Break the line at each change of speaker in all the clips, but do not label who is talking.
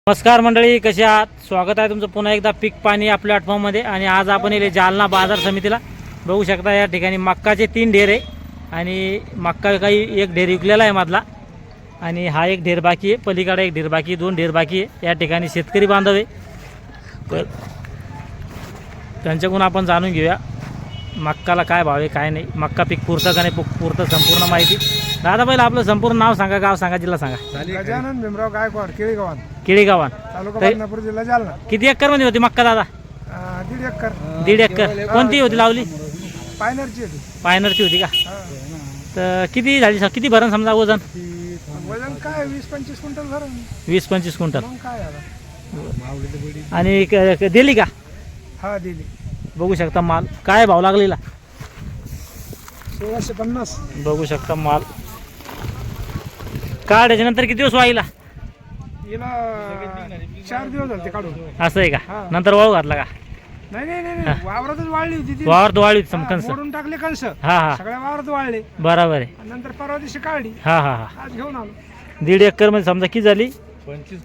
नमस्कार मंडळी, कसे आहात? स्वागत आहे तुमचं पुन्हा एकदा पीक पाणी या प्लॅटफॉर्ममध्ये. आणि आज आपण येले जालना बाजार समितीला. बघू शकता या ठिकाणी मक्काचे 3 ढेर आहे आणि मक्का काही एक ढेर विकलेला आहे मधला आणि हा एक ढेर बाकी आहे. पलीकडे एक ढेर बाकी आहे, 2 ढेर बाकी आहे. या ठिकाणी शेतकरी बांधव आहे, तर त्यांच्याकडून आपण जाणून घेऊया मक्काला काय भाव आहे काय नाही, मक्का पीक पुरतं का नाही पुरतं, संपूर्ण माहिती. दादा पहिलं आपलं संपूर्ण नाव सांगा, गाव सांगा, जिल्हा सांगा.
गजानन भीमराव गायकवाड, केळीगावान,
केळीगावान.
तालुका बदनापूर, जिल्हा जालना.
किती एकर मध्ये होती मक्का दादा?
1.5 एकर.
1.5 एकर. कोणती होती लावली?
पायनरची होती.
पायनरची होती का?
हा.
तर किती झाली, किती भरण समजा वजन?
वजन काय 20-25 क्विंटल भरून.
20-25 क्विंटल.
मग काय आता.
आणि दिली का?
हा, दिली.
बघू शकता माल काय भाव लागलेला.
1650.
बघू शकता माल काढायच्या नंतर किती दिवस व्हायला?
हिला 4 दिवस झाले काढून.
असं आहे का?
हा.
नंतर वाळू घातला का?
नाही, वावरातच वाळली होती ती.
वावर वाळू
हा,
कंस.
मोडून टाकले कंस.
हा हा,
सगळ्या वावरात वाळले.
बरोबर आहे.
नंतर परवा दिवशी काढली.
हा हा हा.
आज घेऊन आलो.
1.5 एकर मध्ये समजा किती झाली?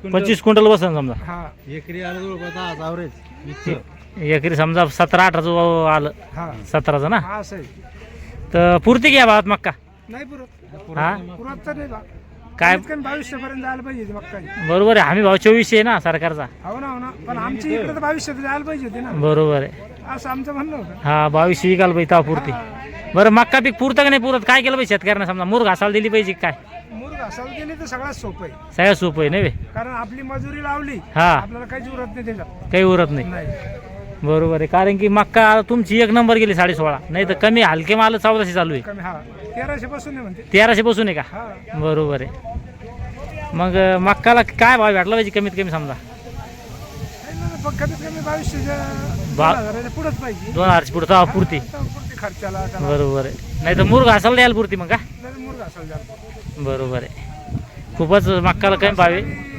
25 क्विंटल बसन समजा.
हा.
एकरी आलं जवळपास ॲव्हरेज
एकरी समजा 17-18 आलं.
हा.
17चं ना.
हा, असं आहे.
तर पुरती घ्या भावात मक्का.
नाही पुरत.
हा,
पुरत तर नाही बा.
काय?
कमीत कमी 2200 पर्यंत जायला पाहिजे होती मक्का.
बरोबर आहे. हमी भाव 2400 आहे ना सरकारचा.
हो ना. पण आमची इकडे तर 2200 जायला पाहिजे होती ना.
बरोबर आहे.
असं आमचं म्हणणं होतं.
हा, 2200 विकायला पाहिजे तेव्हा पुरती. बरं, मक्का पीक पुरतं का नाही पुरत? काय केलं पाहिजे शेतकऱ्यांना? समजा मूर घासायला दिली पाहिजे काय?
मूर घासायला गेली तर सगळ्यात सोपं आहे.
सगळ्यात सोपं आहे नाही बे?
कारण आपली मजुरी लावली,
हा,
आपल्याला काहीच उरत नाही त्याच्यात.
काही उरत नाही.
नाही.
बरोबर आहे. कारण की मक्का तुमची 1 नंबर गेली 16.5. नाही तर कमी हलके माल 1400 चालू आहे.
कमी. हा, 1300 पासून आहे म्हणते.
1300 पासून आहे का?
हा.
बरोबर आहे. मग मक्काला काय भाव भेटला पाहिजे कमीत कमी समजा?
नाही ना, पण कमीत कमी 2200च्या
बा-
2000 पुढंच पाहिजे.
2000 पुढं तेव्हा पुरती.
आता पुरती खर्चाला त्याला.
बरोबर आहे. नाही तर मूर घासायला द्यायला पुरती मग का?
नाही, मूर घासायला जायला.
बरोबर आहे. खूपच मक्काला कमी भाव आहे.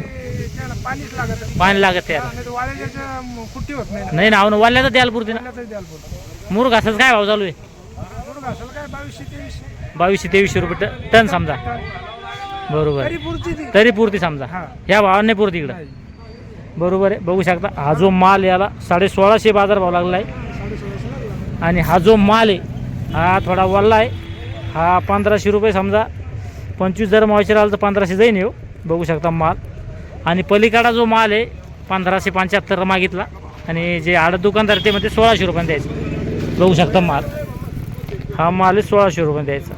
त्याला पाणीच लागत.
पाणी लागत त्याला.
नाही तर वाळ्याच्या कुट्टी होत नाही ना.
नाही ना, वाल्याचं द्यायला पुरती ना.
वाळ्यातच द्यायला पुरतं.
मूर घासायचं काय भाव चालू आहे?
मूर घासायला काय 2200-2300.
2200-2300 रुपये टन समजा. बरोबर
तरी
आहे.
पुरती ती.
तरी पुरती समजा.
हा.
ह्या भावाने पुरती इकडं.
नाही.
बरोबर आहे. बघू शकता हा जो माल याला 1650 बाजार भाव लागला आहे.
1650 लागला.
आणि हा जो माल आहे हा थोडा वल्ला आहे. हा 1500 रुपये समजा. 25 जर मॉइश्चर आलं तर 1500 जाईन येऊ. बघू शकता माल. आणि पलीकडा जो माल आहे 1575 मागितला. आणि जे आडत दुकानदार ते मध्ये 1600 रुपये द्यायचं. बघू शकता माल. हा माल आहे 1600 रुपये द्यायचा.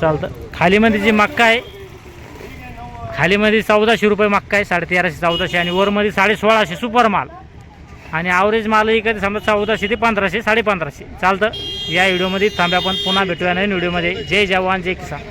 चालतं. खालीमध्ये जी मक्का आहे, खालीमध्ये 1400 रुपये मक्का आहे, 1350-1400. आणि वरमध्ये 1650 सुपर माल. आणि ॲव्हरेज माल इकडे समजा 1400 ते 1500, 1550. चालतं. या व्हिडिओमध्ये थांबे आपण पुन्हा भेटूया नवीन व्हिडिओमध्ये. जय जवान जय किसान.